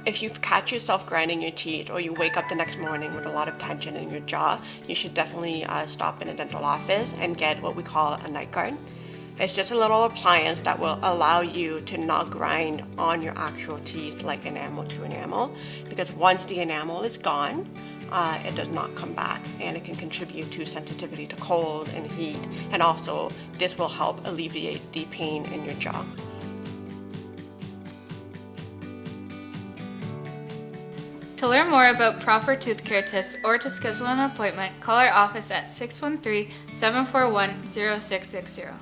If you catch yourself grinding your teeth or you wake up the next morning with a lot of tension in your jaw, you should definitely stop in a dental office and get what we call a night guard. It's just a little appliance that will allow you to not grind on your actual teeth like enamel to enamel, because once the enamel is gone, it does not come back, and it can contribute to sensitivity to cold and heat, and also this will help alleviate the pain in your jaw. To learn more about proper tooth care tips or to schedule an appointment, call our office at 613-741-0660.